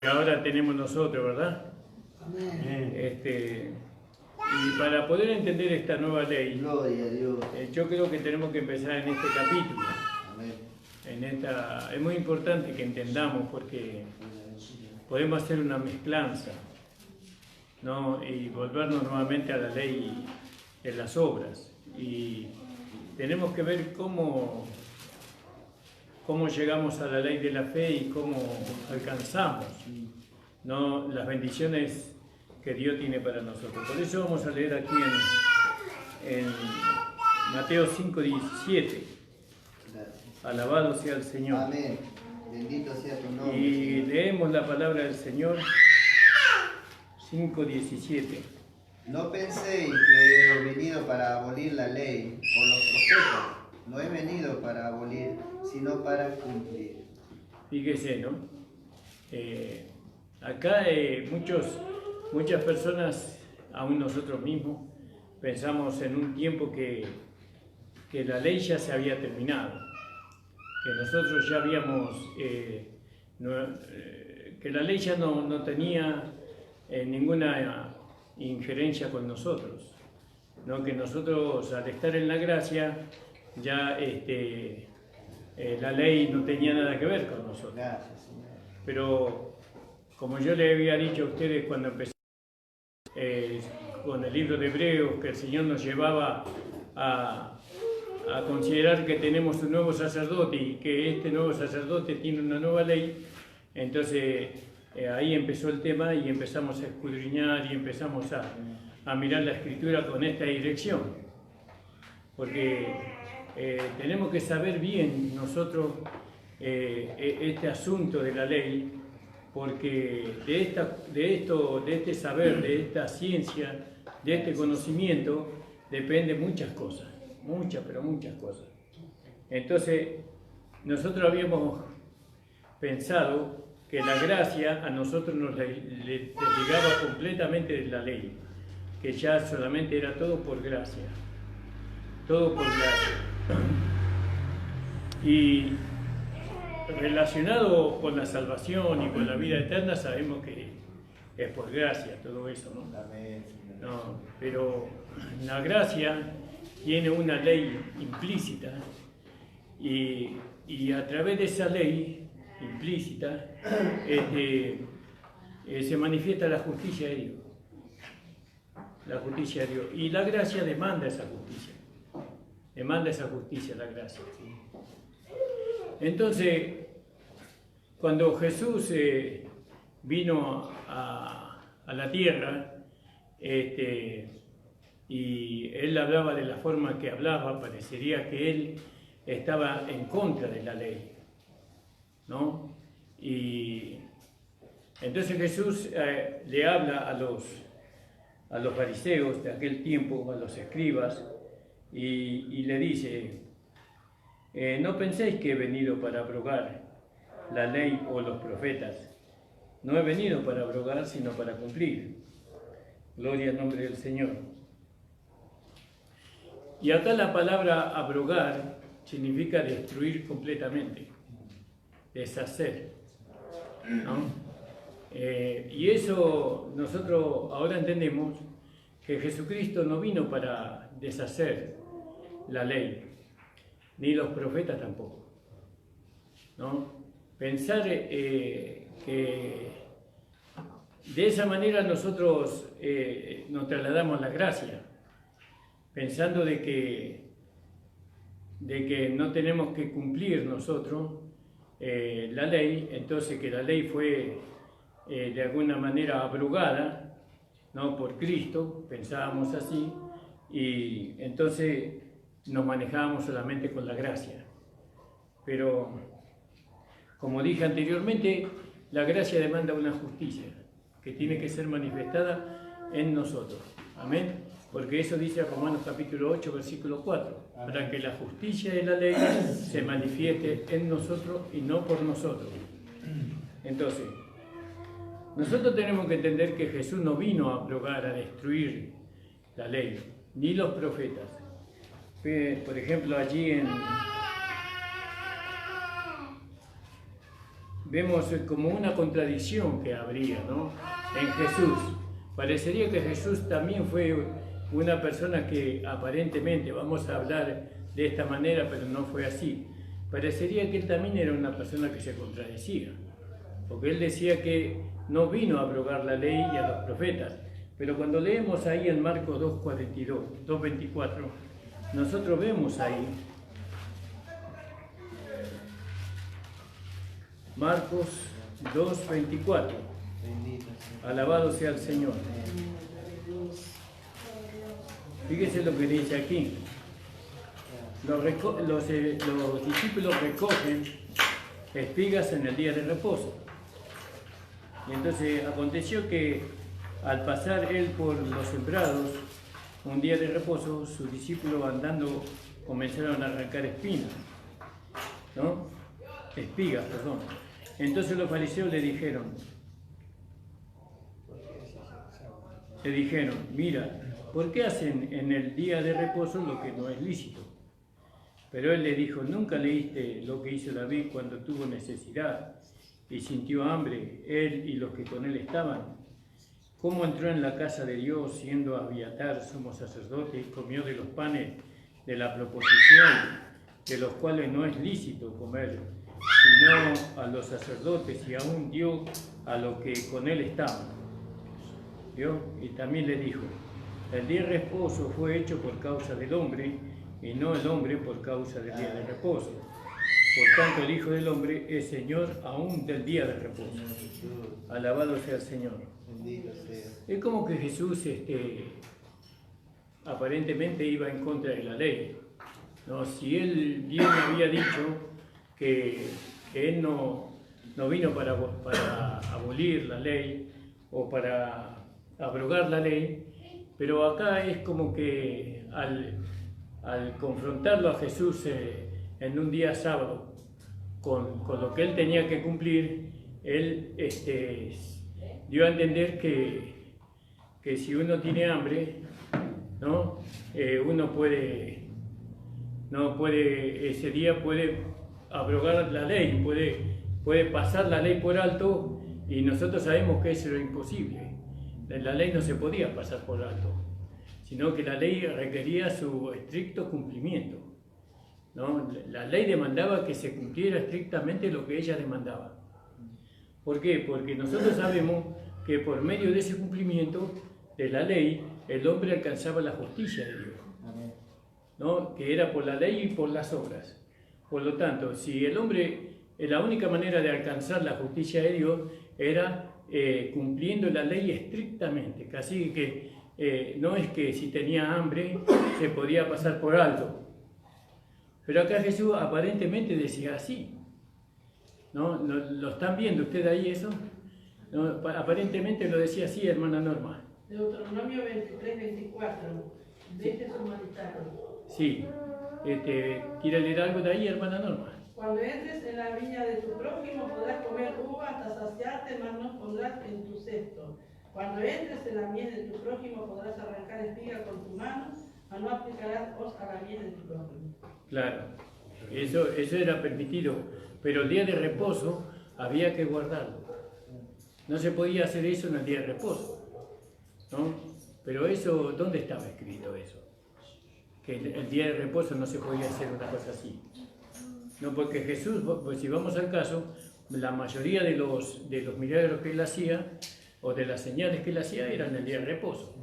que ahora tenemos nosotros, ¿verdad? Amén. Y para poder entender esta nueva ley, Gloria a Dios. yo creo que tenemos que empezar en este capítulo. Amén. Es muy importante que entendamos porque podemos hacer una mezclanza, ¿no? Y volvernos nuevamente a la ley de las obras. Y tenemos que ver cómo llegamos a la ley de la fe y cómo alcanzamos, ¿no?, las bendiciones que Dios tiene para nosotros. Por eso vamos a leer aquí en Mateo 5:17. Alabado sea el Señor. Amén. Bendito sea tu nombre. Y Señor. leemos la palabra del Señor 5:17. No penséis que he venido para abolir la ley o los profetas. No he venido para abolir, sino para cumplir. Fíjese, ¿no? Acá muchas personas, aún nosotros mismos, pensamos en un tiempo que la ley ya se había terminado, que nosotros ya habíamos, que la ley ya no tenía ninguna injerencia con nosotros, ¿no? Que nosotros al estar en la gracia ya la ley no tenía nada que ver con nosotros. Gracias, Señor. Pero como yo le había dicho a ustedes cuando empecé con el libro de Hebreos, que el Señor nos llevaba a considerar que tenemos un nuevo sacerdote y que este nuevo sacerdote tiene una nueva ley, entonces ahí empezó el tema y empezamos a escudriñar y empezamos a mirar la Escritura con esta dirección. Porque tenemos que saber bien nosotros este asunto de la ley, porque de este saber, de esta ciencia, de este conocimiento, depende muchas cosas, pero muchas cosas. Entonces, nosotros habíamos pensado que la gracia a nosotros nos desligaba completamente de la ley, que ya solamente era todo por gracia, todo por gracia. Y relacionado con la salvación y con la vida eterna, sabemos que es por gracia todo eso, ¿no? Amén, Señor. No, pero la gracia tiene una ley implícita y a través de esa ley implícita se manifiesta la justicia de Dios. La justicia de Dios. Y la gracia demanda esa justicia. Demanda esa justicia, la gracia. Entonces, cuando Jesús vino a la tierra, y él hablaba de la forma que hablaba, parecería que él estaba en contra de la ley, ¿no? Y entonces Jesús le habla a los fariseos de aquel tiempo, a los escribas, y le dice: no penséis que he venido para abrogar la ley o los profetas. No he venido para abrogar, sino para cumplir. Gloria al nombre del Señor. Y acá la palabra abrogar significa destruir completamente, deshacer, ¿no? Y eso nosotros ahora entendemos que Jesucristo no vino para deshacer la ley, ni los profetas tampoco, ¿no? Pensar que de esa manera nosotros nos trasladamos a la gracia, pensando de que no tenemos que cumplir nosotros la ley, entonces que la ley fue de alguna manera abrogada, ¿no?, por Cristo, pensábamos así, y entonces nos manejábamos solamente con la gracia. Pero, como dije anteriormente, la gracia demanda una justicia que tiene que ser manifestada en nosotros. Amén. Porque eso dice Romanos capítulo 8, versículo 4. Amén. Para que la justicia de la ley se manifieste en nosotros y no por nosotros. Entonces, nosotros tenemos que entender que Jesús no vino a abrogar, a destruir la ley, ni los profetas. Por ejemplo, allí en vemos como una contradicción que habría, ¿no?, en Jesús. Parecería que Jesús también fue una persona que aparentemente, vamos a hablar de esta manera, pero no fue así. Parecería que él también era una persona que se contradecía, porque él decía que no vino a abrogar la ley y a los profetas. Pero cuando leemos ahí en Marcos 2:42, 2:24, nosotros vemos ahí, Marcos 2:24, alabado sea el Señor. Fíjese lo que dice aquí. Los discípulos recogen espigas en el día de reposo. Y entonces aconteció que al pasar él por los sembrados, un día de reposo, sus discípulos andando comenzaron a arrancar espigas, ¿no? Espigas, perdón. Entonces los fariseos le dijeron, mira, ¿por qué hacen en el día de reposo lo que no es lícito? Pero él le dijo, ¿nunca leíste lo que hizo David cuando tuvo necesidad y sintió hambre, él y los que con él estaban? ¿Cómo entró en la casa de Dios siendo Abiatar sumo sacerdote y comió de los panes de la proposición, de los cuales no es lícito comer, sino a los sacerdotes, y aún dio a los que con él estaban? ¿Vio? Y también le dijo, el día de reposo fue hecho por causa del hombre, y no el hombre por causa del día de reposo. Por tanto, el Hijo del Hombre es Señor aún del día de reposo. Alabado sea el Señor. Es como que Jesús aparentemente iba en contra de la ley, ¿no? Si él bien había dicho que él no vino para abolir la ley o para abrogar la ley, pero acá es como que al confrontarlo a Jesús en un día sábado con lo que él tenía que cumplir, él dio a entender que si uno tiene hambre, ¿no? Uno ese día puede abrogar la ley, puede pasar la ley por alto, y nosotros sabemos que eso era imposible. La ley no se podía pasar por alto, sino que la ley requería su estricto cumplimiento, ¿no? La ley demandaba que se cumpliera estrictamente lo que ella demandaba. ¿Por qué? Porque nosotros sabemos que por medio de ese cumplimiento de la ley, el hombre alcanzaba la justicia de Dios, ¿no? Que era por la ley y por las obras. Por lo tanto, si el hombre, la única manera de alcanzar la justicia de Dios era cumpliendo la ley estrictamente, casi que no es que si tenía hambre se podía pasar por alto. Pero acá Jesús aparentemente decía así, ¿no? ¿Lo están viendo ustedes ahí eso? ¿No? Aparentemente lo decía así, hermana Norma. Deuteronomio 23-24, vete samaritano. Sí. ¿Quiere leer algo de ahí, hermana Norma? Cuando entres en la viña de tu prójimo podrás comer uva hasta saciarte, mas no pondrás en tu cesto. Cuando entres en la mies de tu prójimo podrás arrancar espiga con tu mano, mas no aplicarás hoz a la mies de tu prójimo. Claro, eso era permitido, pero el día de reposo había que guardarlo. No se podía hacer eso en el día de reposo, ¿no? Pero eso, ¿dónde estaba escrito eso? Que el día de reposo no se podía hacer una cosa así. No, porque Jesús, pues si vamos al caso, la mayoría de los milagros que él hacía, o de las señales que él hacía, eran en el día de reposo,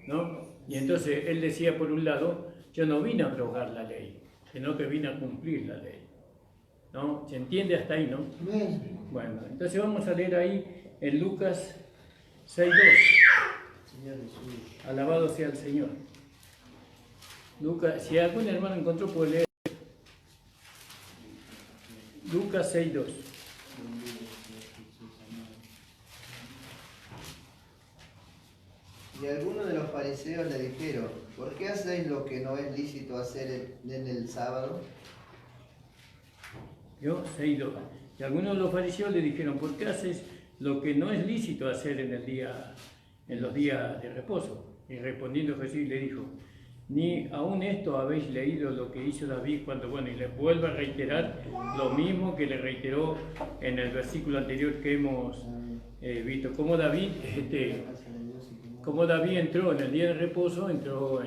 ¿no? Y entonces él decía, por un lado, yo no vine a abrogar la ley, sino que vine a cumplir la ley, ¿no? ¿Se entiende hasta ahí, no? Bueno, entonces vamos a leer ahí en Lucas 6:2. Alabado sea el Señor. Lucas, si algún hermano encontró, puede leer. Lucas 6:2. Y algunos de los fariseos le dijeron, ¿por qué hacéis lo que no es lícito hacer en el sábado? ¿Yo? 6:2. Y algunos de los fariseos le dijeron, ¿por qué haces lo que no es lícito hacer en los días de reposo? Y respondiendo Jesús le dijo, ni aún esto habéis leído lo que hizo David cuando, bueno, y les vuelvo a reiterar lo mismo que le reiteró en el versículo anterior que hemos visto, cómo David entró en el día de reposo, entró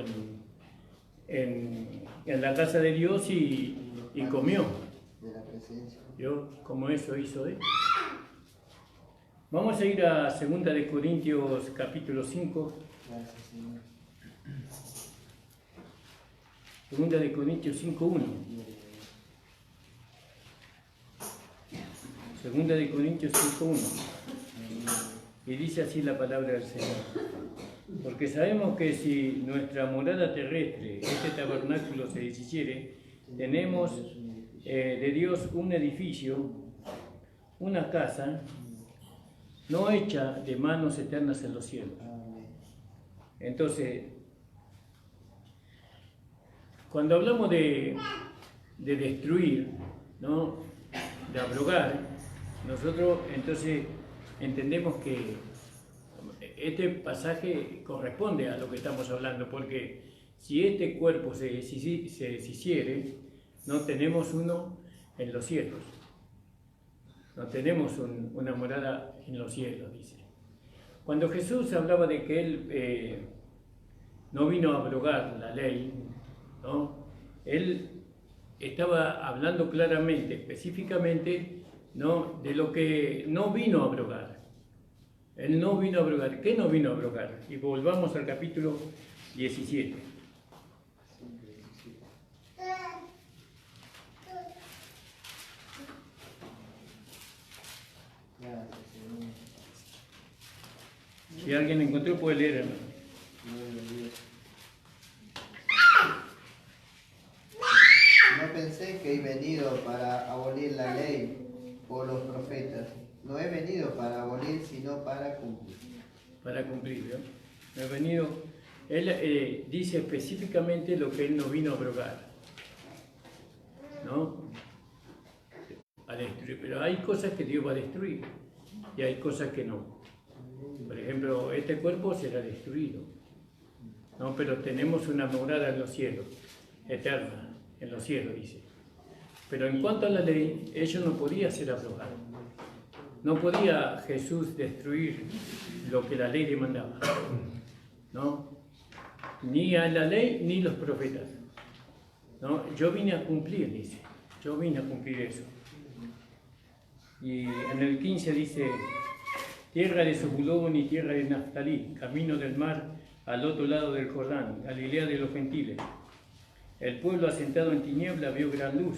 en la casa de Dios y comió. Yo, como eso hizo él. Vamos a ir a 2 de Corintios capítulo 5. 2 de Corintios 5:1. 2 de Corintios 5:1. Y dice así la palabra del Señor. Porque sabemos que si nuestra morada terrestre, este tabernáculo, se deshiciere, tenemos de Dios un edificio, una casa, no hecha de manos eternas en los cielos. Entonces, cuando hablamos de destruir, ¿no?, de abrogar, nosotros entonces entendemos que este pasaje corresponde a lo que estamos hablando, porque si este cuerpo se deshiciere, no tenemos uno en los cielos. No tenemos una morada en los cielos, dice. Cuando Jesús hablaba de que Él no vino a abrogar la ley, ¿no?, Él estaba hablando claramente, específicamente, ¿no?, de lo que no vino a abrogar. Él no vino a abrogar. ¿Qué no vino a abrogar? Y volvamos al capítulo 17. Si alguien encontró, puede leer, hermano. No pensé que he venido para abolir la ley o los profetas. No he venido para abolir, sino para cumplir. Para cumplir, ¿no? No he venido. Él dice específicamente lo que él no vino a abrogar, ¿no? A destruir. Pero hay cosas que Dios va a destruir y hay cosas que no. Por ejemplo, este cuerpo será destruido, ¿no? Pero tenemos una morada en los cielos, eterna, en los cielos, dice. Pero en cuanto a la ley, ello no podía ser abrogado. No podía Jesús destruir lo que la ley demandaba, ¿no? Ni a la ley ni los profetas, ¿no? Yo vine a cumplir, dice. Yo vine a cumplir eso. Y en el 15 dice: tierra de Zebulón y tierra de Naftalí, camino del mar al otro lado del Jordán, Galilea de los gentiles. El pueblo asentado en tiniebla vio gran luz,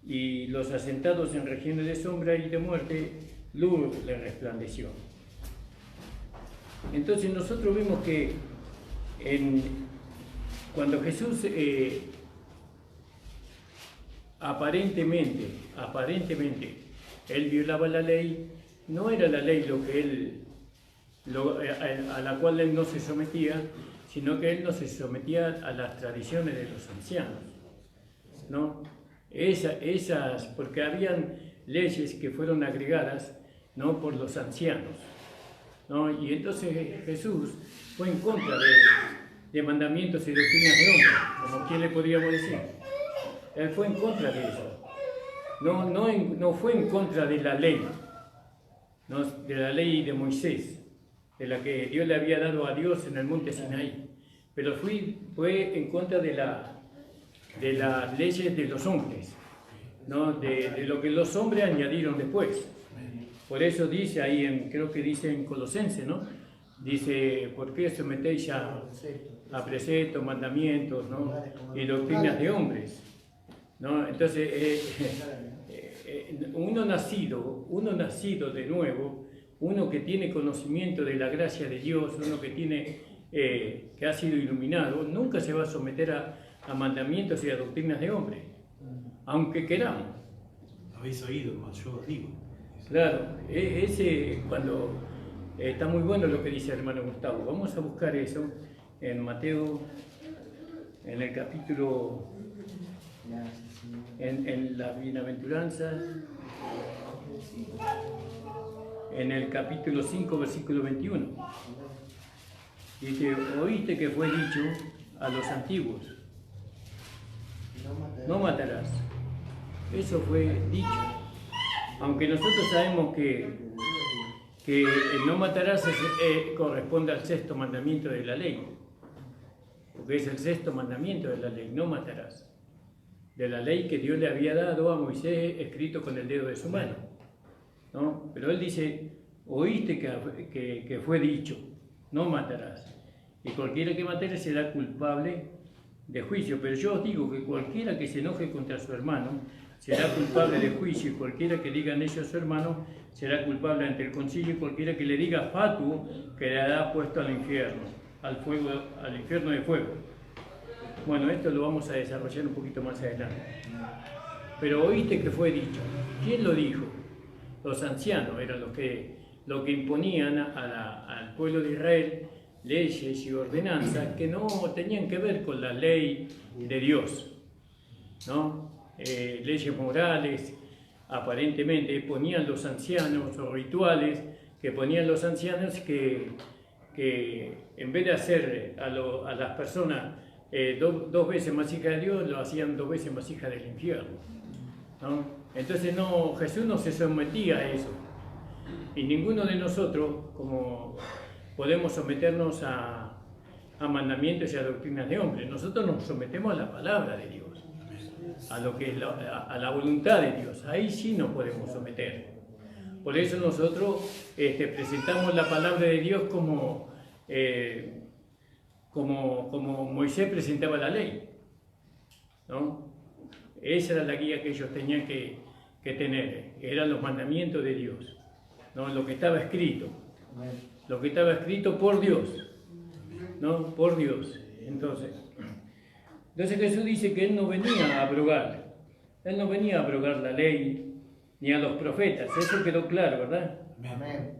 y los asentados en regiones de sombra y de muerte, luz le resplandeció. Entonces nosotros vemos que cuando Jesús aparentemente, él violaba la ley, no era la ley lo que a la cual él no se sometía, sino que él no se sometía a las tradiciones de los ancianos, ¿no? Porque habían leyes que fueron agregadas, ¿no?, por los ancianos, ¿no? Y entonces Jesús fue en contra de mandamientos y doctrinas de hombres, como quien le podríamos decir. Él fue en contra de eso. No fue en contra de la ley, ¿no?, de la ley de Moisés, de la que Dios le había dado a Dios en el monte Sinaí, pero fue en contra de las leyes de los hombres, ¿no?, de lo que los hombres añadieron después. Por eso dice ahí, creo que dice en Colosenses, ¿no?, dice: ¿por qué sometéis a preceptos, mandamientos, ¿no?, y doctrinas de hombres? ¿No? Entonces, uno nacido de nuevo, uno que tiene conocimiento de la gracia de Dios, uno que ha sido iluminado, nunca se va a someter a mandamientos y a doctrinas de hombres, aunque queramos. Habéis oído, mas yo os digo. Claro, cuando está muy bueno lo que dice el hermano Gustavo. Vamos a buscar eso en Mateo, en el capítulo, en las bienaventuranzas, en el capítulo 5, versículo 21. Dice: oíste que fue dicho, a los antiguos. No No matarás. Eso fue dicho. Aunque nosotros sabemos que el no matarás corresponde al sexto mandamiento de la ley. Porque es el sexto mandamiento de la ley, no matarás. De la ley que Dios le había dado a Moisés escrito con el dedo de su mano. ¿No? Pero él dice, oíste que fue dicho, no matarás. Y cualquiera que matare será culpable de juicio. Pero yo os digo que cualquiera que se enoje contra su hermano será culpable de juicio, y cualquiera que diga necio a su hermano será culpable ante el concilio, y cualquiera que le diga fatuo quedará puesto al infierno, al infierno de fuego. Bueno, esto lo vamos a desarrollar un poquito más adelante. Pero oíste que fue dicho. ¿Quién lo dijo? Los ancianos eran los que imponían al pueblo de Israel leyes y ordenanzas que no tenían que ver con la ley de Dios, ¿no? Leyes morales, aparentemente ponían los ancianos, o rituales que ponían los ancianos, que en vez de hacer a las personas dos veces más hijas de Dios, lo hacían 2 veces más hijas del infierno, ¿no? Entonces Jesús no se sometía a eso, y ninguno de nosotros como podemos someternos a mandamientos y a doctrinas de hombres. Nosotros nos sometemos a la palabra de Dios, a lo que es a la voluntad de Dios. Ahí sí nos podemos someter. Por eso nosotros presentamos la palabra de Dios como Moisés presentaba la ley, ¿no? Esa era la guía que ellos tenían que tener. Eran los mandamientos de Dios, ¿no? Lo que estaba escrito. Lo que estaba escrito por Dios, ¿no? Por Dios. Entonces Jesús dice que Él no venía a abrogar. Él no venía a abrogar la ley ni a los profetas. Eso quedó claro, ¿verdad? Amén.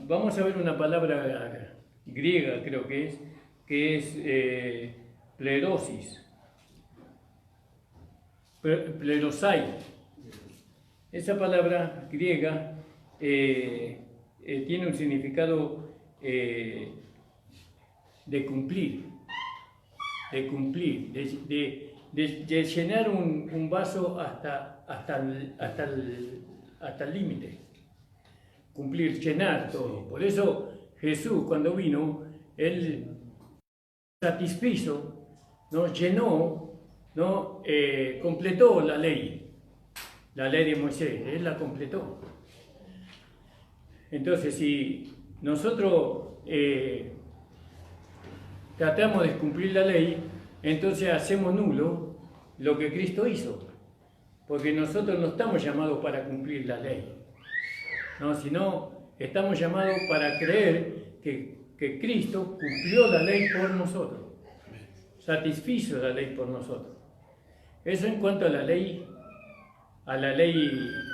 Vamos a ver una palabra griega, creo que es plerosis. Plerosai. Esa palabra griega tiene un significado de cumplir, de llenar un vaso hasta el límite, cumplir, llenar todo. Por eso Jesús, cuando vino, Él satisfizo, ¿no? Llenó, ¿no? Completó la ley de Moisés, Él la completó. Entonces, si nosotros tratamos de cumplir la ley, entonces hacemos nulo lo que Cristo hizo, porque nosotros no estamos llamados para cumplir la ley, ¿no? Sino estamos llamados para creer que Cristo cumplió la ley por nosotros, satisfizo la ley por nosotros. Eso en cuanto a la ley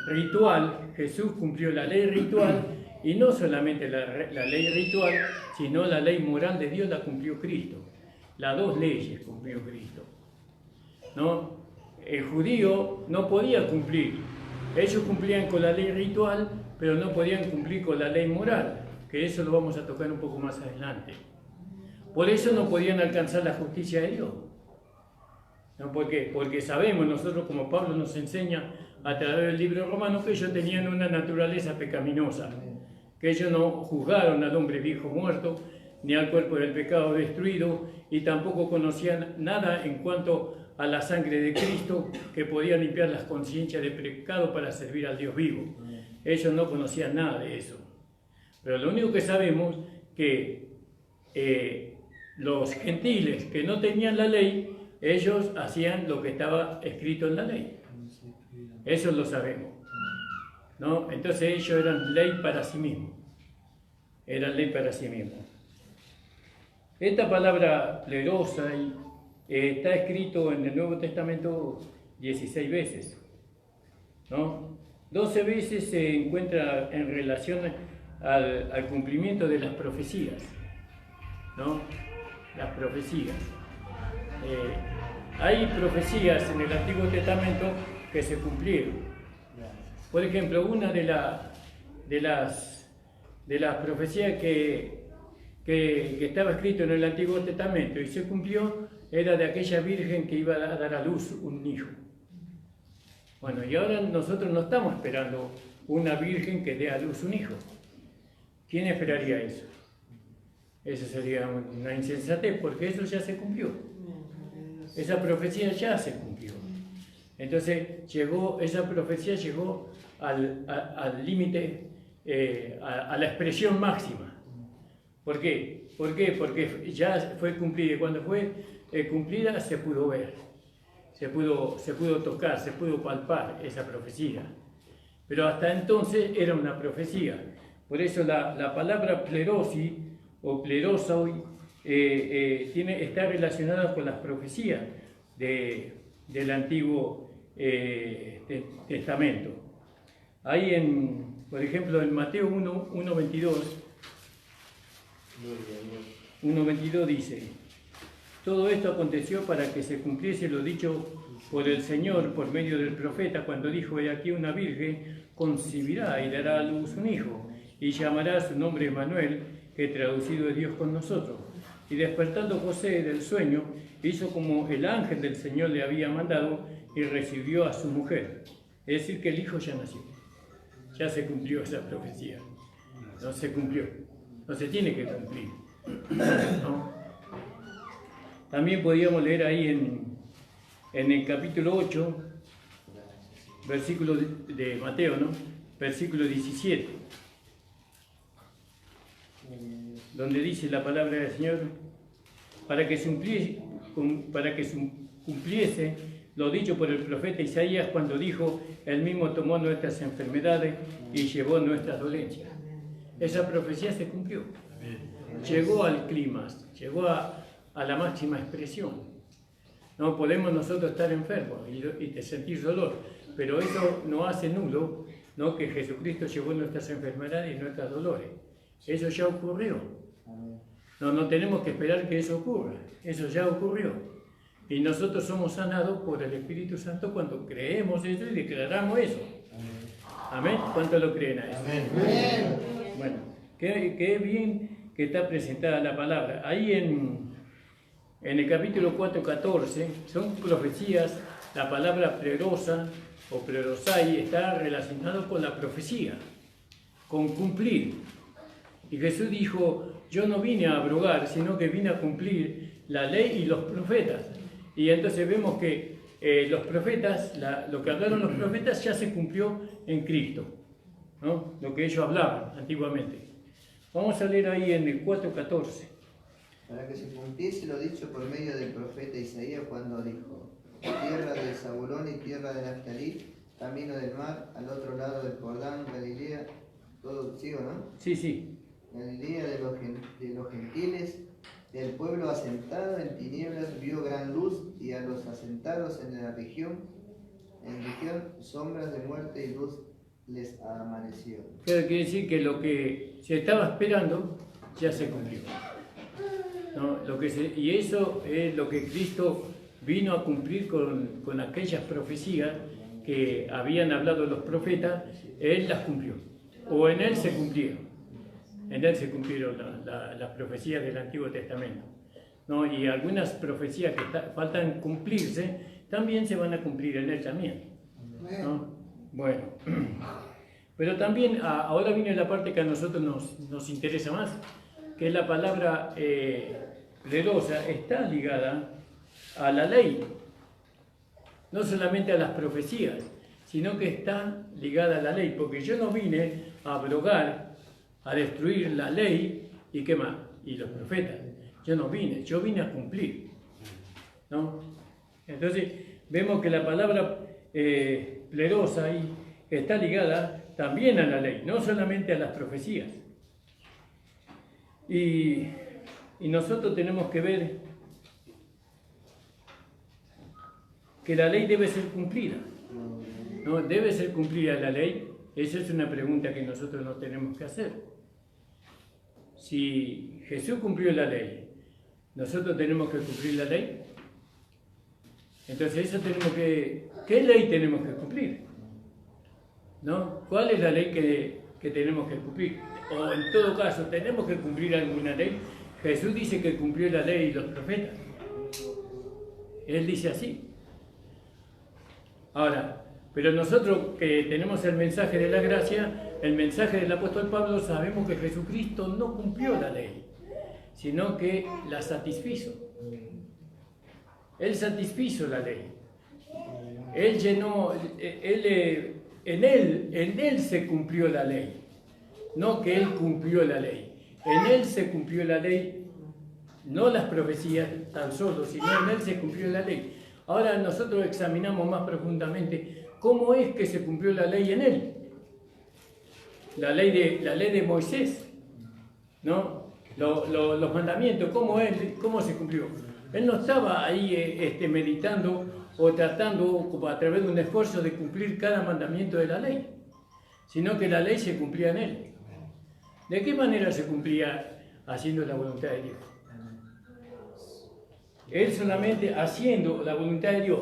ritual. Jesús cumplió la ley ritual. Y no solamente la ley ritual, sino la ley moral de Dios la cumplió Cristo. Las 2 leyes cumplió Cristo, ¿no? El judío no podía cumplir. Ellos cumplían con la ley ritual, pero no podían cumplir con la ley moral, que eso lo vamos a tocar un poco más adelante. Por eso no podían alcanzar la justicia de Dios. ¿No? ¿Por qué? Porque sabemos nosotros, como Pablo nos enseña a través del libro romano, que ellos tenían una naturaleza pecaminosa, que ellos no juzgaron al hombre viejo muerto, ni al cuerpo del pecado destruido, y tampoco conocían nada en cuanto a la sangre de Cristo, que podía limpiar las conciencias de pecado para servir al Dios vivo. Ellos no conocían nada de eso. Pero lo único que sabemos que los gentiles que no tenían la ley, ellos hacían lo que estaba escrito en la ley. Eso lo sabemos, ¿no? Entonces ellos eran ley para sí mismos. Eran ley para sí mismos. Esta palabra plerosa está escrito en el Nuevo Testamento 16 veces, ¿no? 12 veces se encuentra en relación al cumplimiento de las profecías, ¿no? Las profecías. Hay profecías en el Antiguo Testamento que se cumplieron. Por ejemplo, una de las profecías que que estaba escrito en el Antiguo Testamento y se cumplió era de aquella virgen que iba a dar a luz un hijo. Bueno, y ahora nosotros no estamos esperando una virgen que dé a luz un hijo. ¿Quién esperaría eso? Eso sería una insensatez, porque eso ya se cumplió. Esa profecía ya se cumplió. Entonces esa profecía llegó al límite, a la expresión máxima. ¿Por qué? Porque ya fue cumplida, y cuando fue cumplida se pudo ver, se pudo tocar, se pudo palpar esa profecía. Pero hasta entonces era una profecía. Por eso la palabra plerosi o plerosoi está relacionada con las profecías del Antiguo Testamento. Ahí por ejemplo, en Mateo 1:22 dice: todo esto aconteció para que se cumpliese lo dicho por el Señor por medio del profeta, cuando dijo: he aquí una virgen concebirá y dará a luz un hijo, y llamará su nombre Emmanuel, que traducido es Dios con nosotros. Y despertando José del sueño, hizo como el ángel del Señor le había mandado, y recibió a su mujer. Es decir, que el hijo ya nació. Ya se cumplió esa profecía. No se cumplió. No se tiene que cumplir. ¿No? También podíamos leer ahí en el capítulo 8, versículo de Mateo, ¿no? Versículo 17, donde dice la palabra del Señor: para que se cumpliese lo dicho por el profeta Isaías, cuando dijo: él mismo tomó nuestras enfermedades y llevó nuestras dolencias. Esa profecía se cumplió. Llegó al clímax, llegó a la máxima expresión. No podemos nosotros estar enfermos y sentir dolor, pero eso no hace nulo, ¿no?, que Jesucristo llevó nuestras enfermedades y nuestros dolores. Eso ya ocurrió. No tenemos que esperar que eso ocurra. Eso ya ocurrió. Y nosotros somos sanados por el Espíritu Santo cuando creemos eso y declaramos eso. Amén. ¿Cuántos lo creen a eso? Amén. Bueno, qué bien que está presentada la palabra. Ahí en el capítulo 4:14 son profecías. La palabra plerosa o plerosai está relacionado con la profecía, con cumplir. Y Jesús dijo: yo no vine a abrogar, sino que vine a cumplir la ley y los profetas. Y entonces vemos que los profetas, lo que hablaron los profetas ya se cumplió en Cristo, ¿no? Lo que ellos hablaban antiguamente. Vamos a leer ahí en el 4:14. Para que se cumpliese lo dicho por medio del profeta Isaías, cuando dijo: tierra de Zabulón y tierra de Naftalí, camino del mar, al otro lado del Jordán, Galilea, todo sigo, ¿no? Sí. Galilea de los gentiles, el pueblo asentado en tinieblas vio gran luz, y a los asentados en región sombras de muerte y luz les amaneció. Pero quiere decir que lo que se estaba esperando ya se cumplió, ¿no? Y eso es lo que Cristo vino a cumplir con aquellas profecías que habían hablado los profetas. Él las cumplió, o en Él se cumplieron. En Él se cumplieron las profecías del Antiguo Testamento, ¿no? Y algunas profecías que faltan cumplirse también se van a cumplir en Él también, ¿no? Bueno, pero también ahora viene la parte que a nosotros nos interesa más, que es la palabra plerosa. Está ligada a la ley, no solamente a las profecías, sino que está ligada a la ley, porque yo no vine a abrogar, a destruir la ley y qué más, y los profetas. Yo vine a cumplir, ¿no? Entonces vemos que la palabra plerosa ahí está ligada también a la ley, no solamente a las profecías. Y nosotros tenemos que ver que la ley debe ser cumplida, ¿no? Debe ser cumplida la ley. Esa es una pregunta que nosotros nos tenemos que hacer. Si Jesús cumplió la ley, ¿nosotros tenemos que cumplir la ley? Entonces eso tenemos que... ¿Qué ley tenemos que cumplir? ¿No? ¿Cuál es la ley que tenemos que cumplir. O en todo caso, tenemos que cumplir alguna ley. Jesús dice que cumplió la ley y los profetas. Él dice así. Ahora, pero nosotros que tenemos el mensaje de la gracia, el mensaje del apóstol Pablo, sabemos que Jesucristo no cumplió la ley, sino que la satisfizo. Él satisfizo la ley. Él llenó, en él se cumplió la ley. No que él cumplió la ley. En él se cumplió la ley, no las profecías tan solo, sino en él se cumplió la ley. Ahora nosotros examinamos más profundamente cómo es que se cumplió la ley en él. La ley de Moisés, ¿no? Los mandamientos, ¿cómo se cumplió? Él no estaba ahí meditando o tratando a través de un esfuerzo de cumplir cada mandamiento de la ley, sino que la ley se cumplía en él. ¿De qué manera se cumplía? Haciendo la voluntad de Dios. Él solamente haciendo la voluntad de Dios.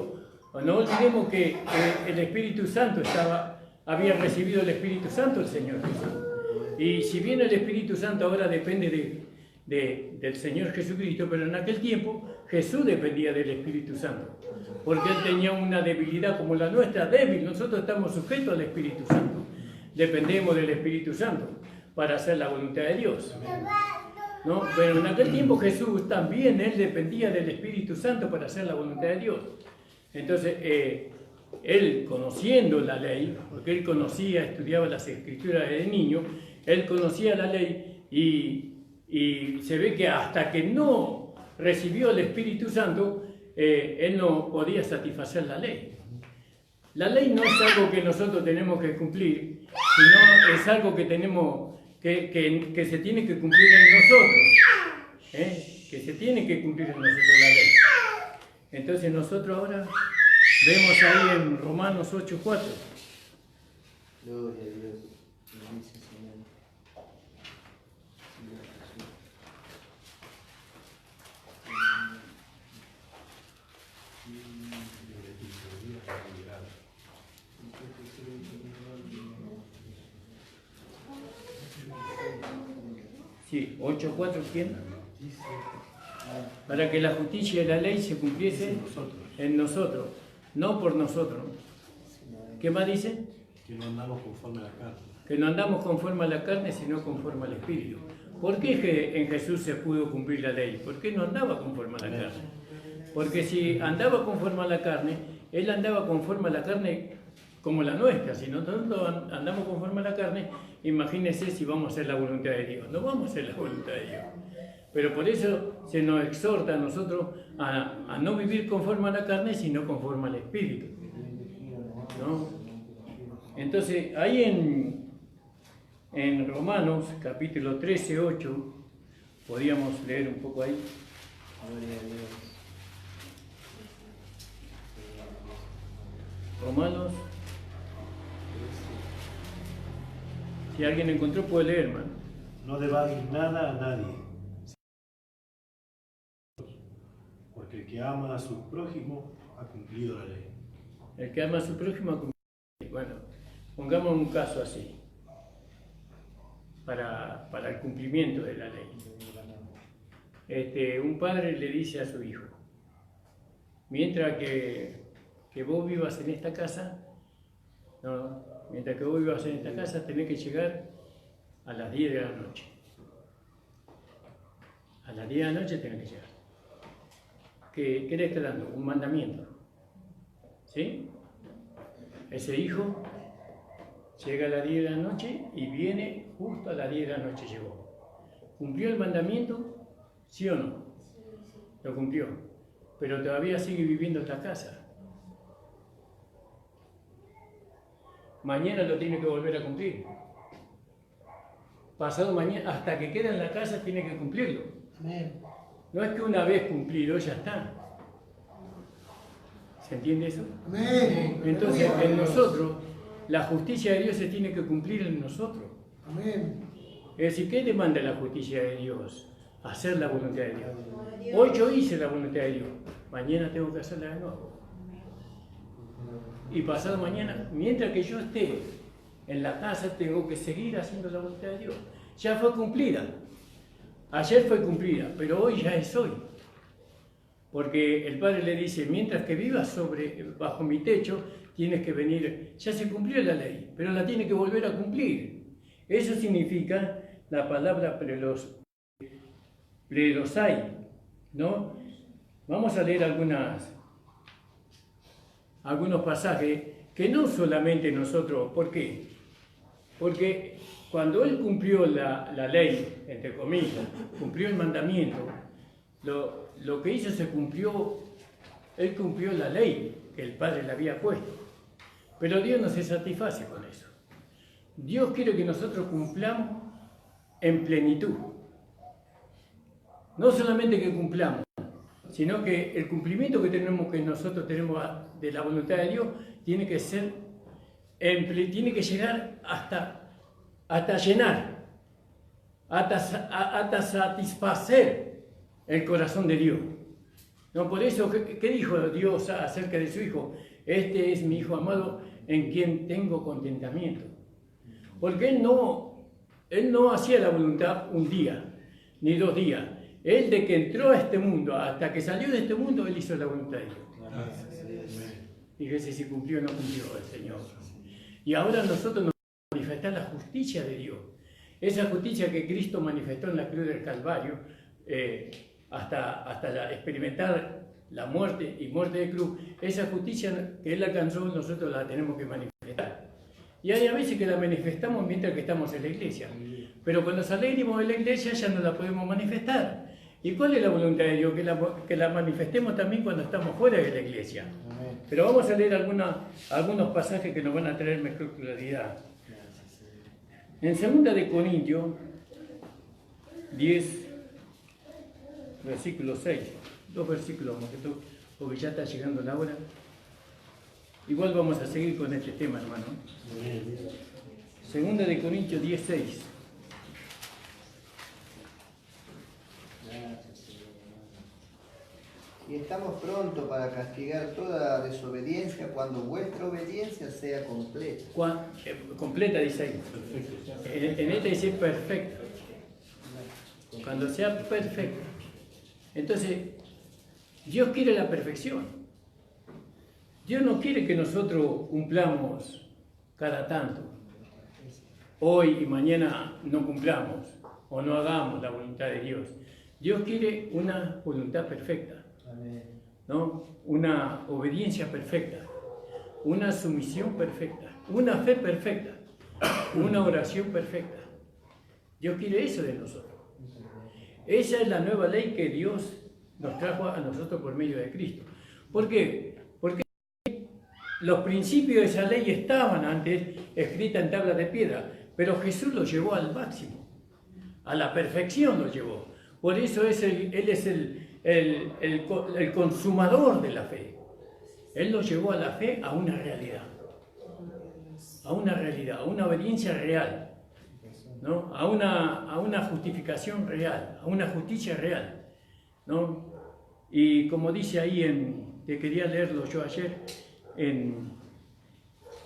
No olvidemos que el Espíritu Santo había recibido el Espíritu Santo el Señor Jesús. Y si bien el Espíritu Santo ahora depende del Señor Jesucristo, pero en aquel tiempo Jesús dependía del Espíritu Santo. Porque Él tenía una debilidad como la nuestra, débil. Nosotros estamos sujetos al Espíritu Santo. Dependemos del Espíritu Santo para hacer la voluntad de Dios. ¿No? Pero en aquel tiempo Jesús también, Él dependía del Espíritu Santo para hacer la voluntad de Dios. Entonces, Él conociendo la ley, porque Él estudiaba las Escrituras desde niño, Él conocía la ley y se ve que hasta que no recibió el Espíritu Santo, Él no podía satisfacer la ley. La ley no es algo que nosotros tenemos que cumplir, sino es algo que tenemos que se tiene que cumplir en nosotros, que se tiene que cumplir en nosotros la ley. Entonces nosotros ahora vemos ahí en Romanos 8:4. Gloria a Dios. Bendice, Señor. Sí, 8:4, ¿quién? Para que la justicia de la ley se cumpliese en nosotros, no por nosotros. ¿Qué más dice? Que no andamos conforme a la carne. Que no andamos conforme a la carne, sino conforme al Espíritu. ¿Por qué en Jesús se pudo cumplir la ley? ¿Por qué no andaba conforme a la carne? Porque si andaba conforme a la carne, Él andaba conforme a la carne como la nuestra. Si nosotros andamos conforme a la carne, imagínense si vamos a hacer la voluntad de Dios. No vamos a hacer la voluntad de Dios. Pero por eso se nos exhorta a nosotros a no vivir conforme a la carne, sino conforme al Espíritu, ¿no? Entonces, ahí en Romanos, capítulo 13:8, podríamos leer un poco ahí. Gloria a Dios. Romanos. Si alguien encontró, puede leer, hermano. No debáis nada a nadie, porque el que ama a su prójimo ha cumplido la ley. El que ama a su prójimo ha cumplido la ley. Bueno, pongamos un caso así, para el cumplimiento de la ley. Un padre le dice a su hijo: mientras que vos vivas en esta casa, tenés que llegar a las 10 de la noche. A las 10 de la noche tenés que llegar. ¿Qué le está dando? Un mandamiento. ¿Sí? Ese hijo llega a las 10 de la noche y viene justo a las 10 de la noche llegó. ¿Cumplió el mandamiento? ¿Sí o no? Lo cumplió. Pero todavía sigue viviendo en esta casa. Mañana lo tiene que volver a cumplir. Pasado mañana, hasta que queda en la casa, tiene que cumplirlo. Amén. No es que una vez cumplido ya está. ¿Se entiende eso? Amén. Entonces, en nosotros, la justicia de Dios se tiene que cumplir en nosotros. Amén. Es decir, ¿qué demanda la justicia de Dios? Hacer la voluntad de Dios. Hoy yo hice la voluntad de Dios. Mañana tengo que hacerla de nuevo. Y pasado mañana, mientras que yo esté en la casa tengo que seguir haciendo la voluntad de Dios. Ya fue cumplida. Ayer fue cumplida, pero hoy ya es hoy. Porque el Padre le dice, mientras que vivas bajo mi techo, tienes que venir. Ya se cumplió la ley, pero la tiene que volver a cumplir. Eso significa la palabra plerosai, ¿no? Vamos a leer algunos pasajes que no solamente nosotros. ¿Por qué? Porque cuando Él cumplió la ley, entre comillas, cumplió el mandamiento, lo que hizo se cumplió. Él cumplió la ley que el Padre le había puesto. Pero Dios no se satisface con eso. Dios quiere que nosotros cumplamos en plenitud. No solamente que cumplamos, sino que el cumplimiento que nosotros tenemos de la voluntad de Dios tiene que ser, tiene que llegar hasta llenar, hasta satisfacer el corazón de Dios. No, por eso, ¿qué dijo Dios acerca de su Hijo? Este es mi Hijo amado en quien tengo contentamiento. Porque Él no hacía la voluntad un día, ni 2 días. Él, de que entró a este mundo hasta que salió de este mundo, Él hizo la voluntad de Dios. Fíjese si cumplió o no cumplió el Señor. Y ahora nosotros nos manifestar la justicia de Dios. Esa justicia que Cristo manifestó en la cruz del Calvario, hasta experimentar la muerte y muerte de cruz, esa justicia que Él alcanzó, nosotros la tenemos que manifestar. Y hay a veces que la manifestamos mientras que estamos en la iglesia. Pero cuando salimos de la iglesia ya no la podemos manifestar. ¿Y cuál es la voluntad de Dios? Que la manifestemos también cuando estamos fuera de la iglesia. Pero vamos a leer algunos pasajes que nos van a traer mejor claridad. En 2 de Corintios 10, versículo 6. 2 versículos, porque ya está llegando la hora. Igual vamos a seguir con este tema, hermano. 2 de Corintios 10, 6. Y estamos prontos para castigar toda desobediencia cuando vuestra obediencia sea completa. Completa, dice ahí. En esta dice perfecta. Cuando sea perfecta. Entonces, Dios quiere la perfección. Dios no quiere que nosotros cumplamos cada tanto. Hoy y mañana no cumplamos o no hagamos la voluntad de Dios. Dios quiere una voluntad perfecta. ¿No? Una obediencia perfecta, una sumisión perfecta, una fe perfecta, una oración perfecta. Dios quiere eso de nosotros. Esa es la nueva ley que Dios nos trajo a nosotros por medio de Cristo. ¿Por qué? Porque los principios de esa ley estaban antes escritas en tablas de piedra, pero Jesús los llevó al máximo, a la perfección los llevó. Por eso Él es el consumador de la fe. Él lo llevó a la fe a una realidad, a una obediencia real, ¿no? a una justificación real, a una justicia real, ¿no? Y como dice ahí, que quería leerlo yo ayer, en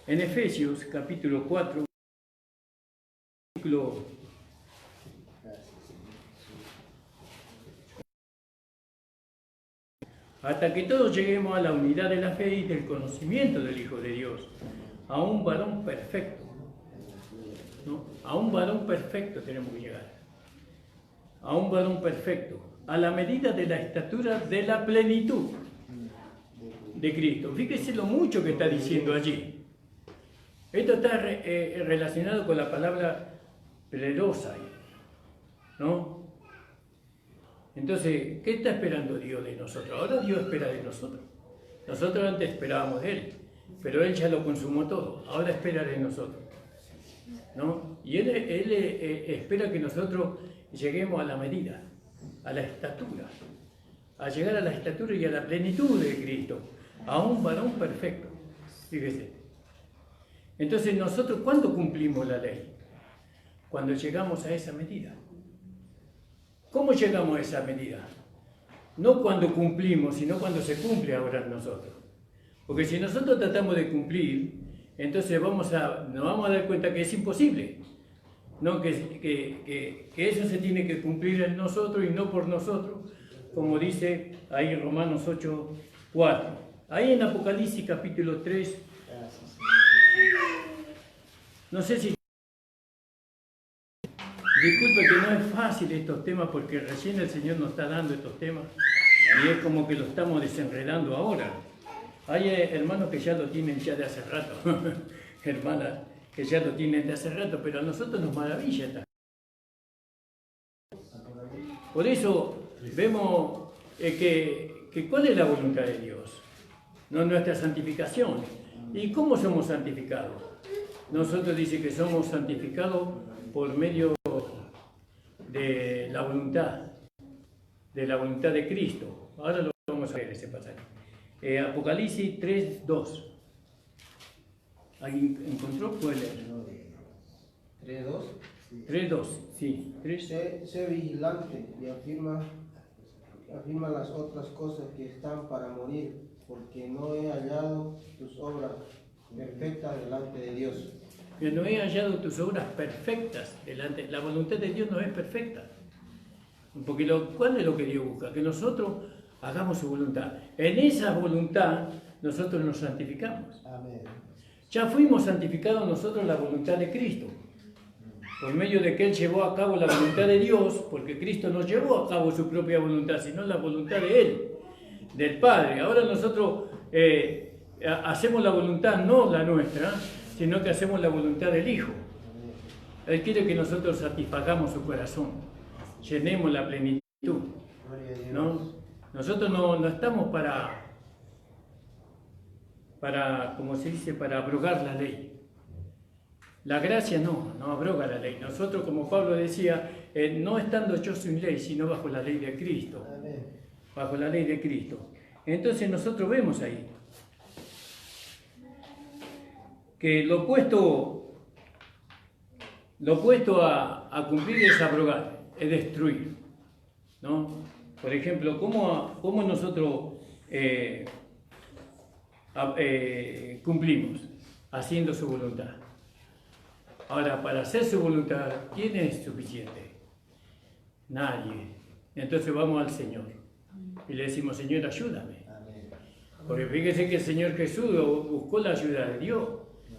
Efesios capítulo 4, versículo hasta que todos lleguemos a la unidad de la fe y del conocimiento del Hijo de Dios, a un varón perfecto, ¿no? A un varón perfecto tenemos que llegar, a un varón perfecto, a la medida de la estatura de la plenitud de Cristo. Fíjese lo mucho que está diciendo allí. Esto está relacionado con la palabra plerosai, ¿no? Entonces, ¿qué está esperando Dios de nosotros? Ahora Dios espera de nosotros. Nosotros antes esperábamos de Él, pero Él ya lo consumó todo. Ahora espera de nosotros, ¿no? Y Él espera que nosotros lleguemos a la medida, a la estatura, a llegar a la estatura y a la plenitud de Cristo, a un varón perfecto. Fíjese. Entonces, nosotros, ¿cuándo cumplimos la ley? Cuando llegamos a esa medida. ¿Cómo llegamos a esa medida? No cuando cumplimos, sino cuando se cumple ahora en nosotros. Porque si nosotros tratamos de cumplir, entonces nos vamos a dar cuenta que es imposible, ¿no? Que eso se tiene que cumplir en nosotros y no por nosotros, como dice ahí en Romanos 8:4. Ahí en Apocalipsis capítulo 3, no sé si... Disculpe que no es fácil estos temas porque recién el Señor nos está dando estos temas y es como que lo estamos desenredando ahora. Hay hermanos que ya lo tienen ya de hace rato, hermanas que ya lo tienen de hace rato, pero a nosotros nos maravilla esta. Por eso vemos que ¿cuál es la voluntad de Dios? No nuestra santificación. ¿Y cómo somos santificados? Nosotros dice que somos santificados por medio de la voluntad de Cristo. Ahora lo vamos a ver ese pasaje. Apocalipsis 3:2. ¿Alguien encontró? Puede leer. 3:2. 3:2, sí. 3. Sé vigilante y afirma las otras cosas que están para morir, porque no he hallado tus obras perfectas delante de Dios. Yo no he hallado tus obras perfectas delante. La voluntad de Dios no es perfecta. Porque ¿cuál es lo que Dios busca? Que nosotros hagamos su voluntad. En esa voluntad nosotros nos santificamos. Amén. Ya fuimos santificados nosotros en la voluntad de Cristo. Por medio de que Él llevó a cabo la voluntad de Dios, porque Cristo no llevó a cabo su propia voluntad, sino la voluntad de Él, del Padre. Ahora nosotros hacemos la voluntad, no la nuestra, sino que hacemos la voluntad del Hijo. Él quiere que nosotros satisfagamos su corazón, llenemos la plenitud, ¿no? Nosotros no estamos para, como se dice, para abrogar la ley. La gracia no abroga la ley. Nosotros, como Pablo decía, no estando yo sin ley, sino bajo la ley de Cristo. Bajo la ley de Cristo. Entonces nosotros vemos ahí que lo opuesto a cumplir es abrogar, es destruir, ¿no? Por ejemplo, ¿cómo nosotros cumplimos? Haciendo su voluntad. Ahora, para hacer su voluntad, ¿quién es suficiente? Nadie. Entonces vamos al Señor y le decimos, Señor, ayúdame. Porque fíjese que el Señor Jesús buscó la ayuda de Dios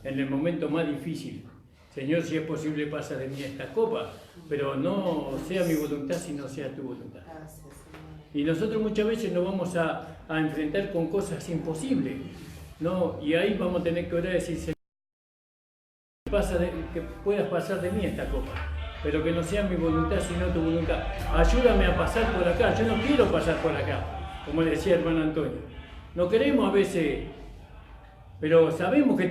en el momento más difícil. Señor, si es posible, pasa de mí esta copa, pero no sea mi voluntad, sino sea tu voluntad. Y nosotros muchas veces nos vamos a enfrentar con cosas imposibles, ¿no? Y ahí vamos a tener que orar y decir, Señor, que puedas pasar de mí esta copa, pero que no sea mi voluntad, sino tu voluntad. Ayúdame a pasar por acá, yo no quiero pasar por acá, como decía el hermano Antonio. No queremos a veces, pero sabemos que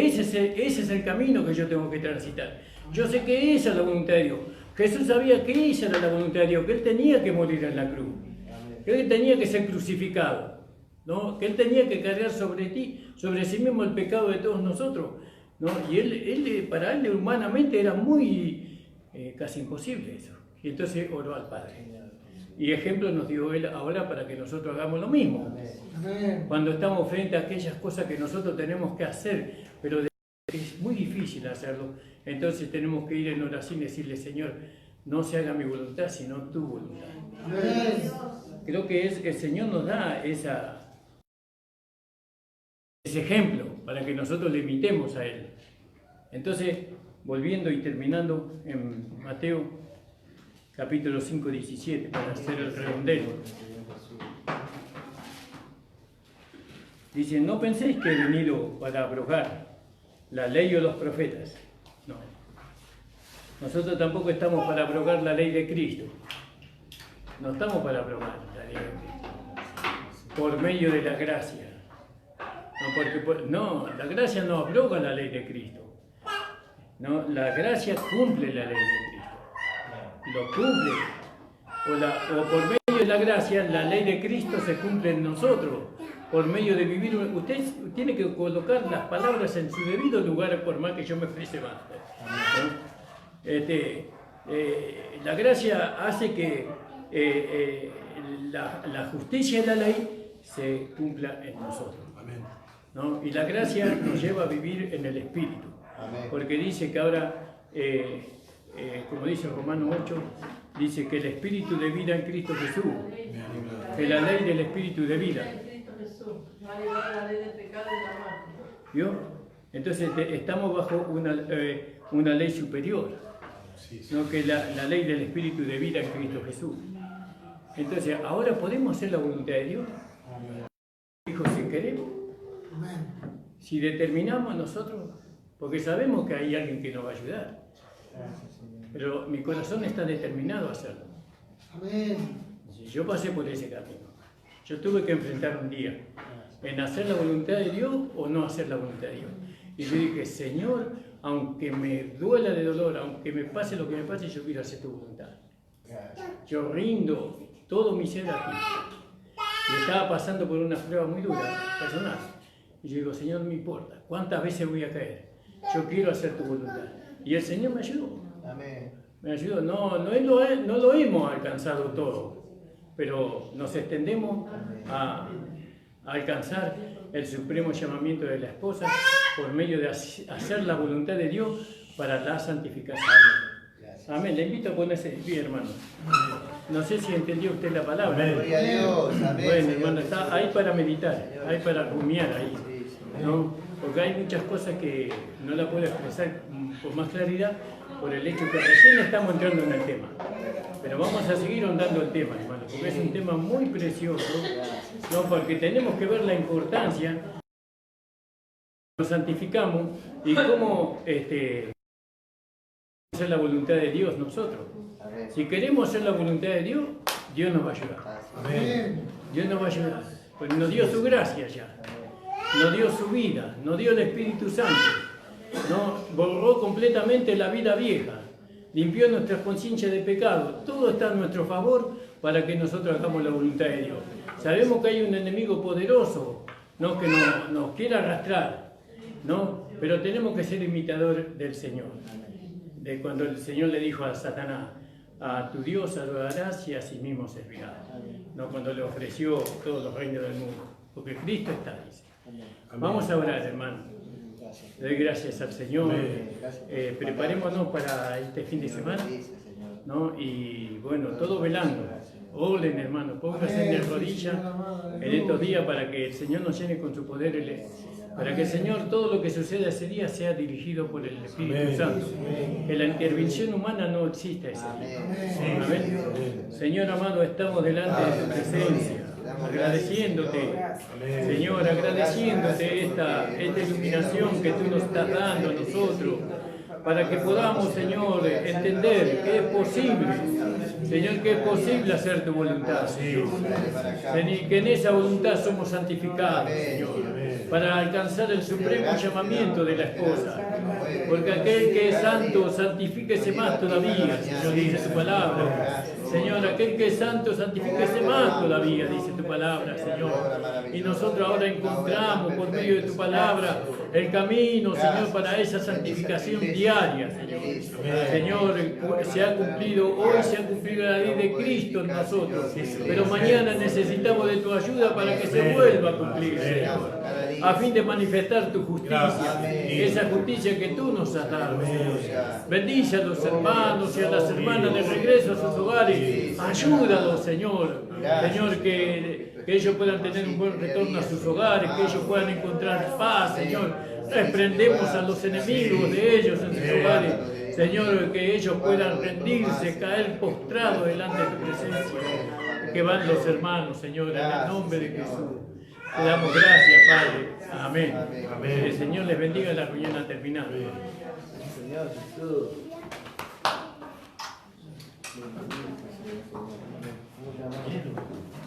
ese es el camino que yo tengo que transitar. Yo sé que esa es la voluntad de Dios. Jesús sabía que esa era la voluntad de Dios, que Él tenía que morir en la cruz, que Él tenía que ser crucificado, ¿no? Que Él tenía que cargar sobre sí mismo el pecado de todos nosotros, ¿no? Y para Él humanamente era muy casi imposible eso. Y entonces oró al Padre. Y ejemplo nos dio Él ahora para que nosotros hagamos lo mismo. Amén. Cuando estamos frente a aquellas cosas que nosotros tenemos que hacer, pero es muy difícil hacerlo, entonces tenemos que ir en oración y decirle, Señor, no se haga mi voluntad, sino tu voluntad. Amén. Creo que el Señor nos da ese ejemplo para que nosotros le imitemos a Él. Entonces, volviendo y terminando en Mateo capítulo 5, 17, para hacer el redondeo. Dice, no penséis que he venido para abrogar la ley o los profetas. No. Nosotros tampoco estamos para abrogar la ley de Cristo. No estamos para abrogar la ley de Cristo. Por medio de la gracia. No, la gracia no abroga la ley de Cristo. No, la gracia cumple la ley de Cristo. Lo cumple. O por medio de la gracia, la ley de Cristo se cumple en nosotros. Por medio de vivir, usted tiene que colocar las palabras en su debido lugar, por más que yo me exprese más. La gracia hace que la justicia de la ley se cumpla en nosotros. ¿no? Y la gracia nos lleva a vivir en el Espíritu. Amén. Porque dice que ahora, como dice Romanos 8, dice que el Espíritu de vida en Cristo Jesús, que la ley del Espíritu de vida. En Cristo Jesús, no ha llevado la ley del pecado y la muerte. ¿Vio? Entonces estamos bajo una ley superior, Sí, sí. ¿no? Que es la ley del Espíritu de vida en Cristo Jesús. Entonces, ahora podemos hacer la voluntad de Dios. Dijo, si queremos, si determinamos nosotros, porque sabemos que hay alguien que nos va a ayudar, pero mi corazón está determinado a hacerlo. Yo pasé por ese camino. Yo tuve que enfrentar un día en hacer la voluntad de Dios o no hacer la voluntad de Dios. Y yo dije, Señor, aunque me duela de dolor, aunque me pase lo que me pase, yo quiero hacer tu voluntad. Yo rindo todo mi ser a ti. Y estaba pasando por una prueba muy dura, personal. Y yo digo, Señor, no me importa, ¿cuántas veces voy a caer? Yo quiero hacer tu voluntad. Y el Señor me ayudó. Amén. Me ayudó. No lo hemos alcanzado todo, pero nos extendemos a alcanzar el supremo llamamiento de la esposa por medio de hacer la voluntad de Dios para la santificación. Amén. Le invito a ponerse de pie, hermano. No sé si entendió usted la palabra. Amén. Gloria a Dios. Amén. Bueno, Señor hermano, Jesús. está ahí para meditar, ahí para rumiar ahí. Sí, sí. ¿No? Porque hay muchas cosas que no la puedo expresar con más claridad por el hecho que recién estamos entrando en el tema. Pero vamos a seguir ahondando el tema, hermano, porque es un tema muy precioso, ¿no? Porque tenemos que ver la importancia, nos santificamos y cómo hacer la voluntad de Dios nosotros. Amén. Si queremos hacer la voluntad de Dios, Dios nos va a ayudar. Amén. Dios nos va a ayudar. Pues nos dio su gracia ya. Nos dio su vida, nos dio el Espíritu Santo, ¿no? Borró completamente la vida vieja, limpió nuestras conciencias de pecado. Todo está a nuestro favor para que nosotros hagamos la voluntad de Dios. Sabemos que hay un enemigo poderoso, ¿no? Que nos quiere arrastrar, ¿no? Pero tenemos que ser imitadores del Señor. De cuando el Señor le dijo a Satanás, a tu Dios adorarás y a sí mismo servirás, ¿no? Cuando le ofreció todos los reinos del mundo, porque Cristo está, dice. Vamos a orar, hermano. Le doy gracias al Señor. Preparémonos para este fin de semana, ¿no? Y bueno, todo velando. Oren, hermano, pónganse en rodillas en estos días para que el Señor nos llene con su poder, para que el Señor, todo lo que suceda ese día sea dirigido por el Espíritu Santo. Que la intervención humana no exista ese día. Amén. Señor amado, estamos delante de tu presencia, agradeciéndote, Señor, agradeciéndote esta iluminación que tú nos estás dando a nosotros, para que podamos, Señor, entender que es posible, Señor, que es posible hacer tu voluntad, Señor. Que en esa voluntad somos santificados, Señor, para alcanzar el supremo llamamiento de la esposa. Porque aquel que es santo, santifíquese más todavía, Señor, dice tu palabra. Señor, aquel que es santo, santifíquese más todavía, dice tu palabra, Señor. Y nosotros ahora encontramos por medio de tu palabra el camino, Señor, para esa santificación diaria, Señor. Señor, se ha cumplido, hoy se ha cumplido la ley de Cristo en nosotros, pero mañana necesitamos de tu ayuda para que se vuelva a cumplir, Señor, a fin de manifestar tu justicia, esa justicia que tú nos has dado, Señor. Bendice a los hermanos y a las hermanas de regreso a sus hogares. Ayúdalos, Señor. Señor, que ellos puedan tener un buen retorno a sus hogares, que ellos puedan encontrar paz, Señor. Reprendemos a los enemigos de ellos en sus hogares. Señor, que ellos puedan rendirse, caer postrados delante de tu presencia. Que van los hermanos, Señor, en el nombre de Jesús. Te damos gracias, Padre. Amén. Amén. Que el Señor les bendiga, la reunión ha terminado. Señor Jesús. Amén.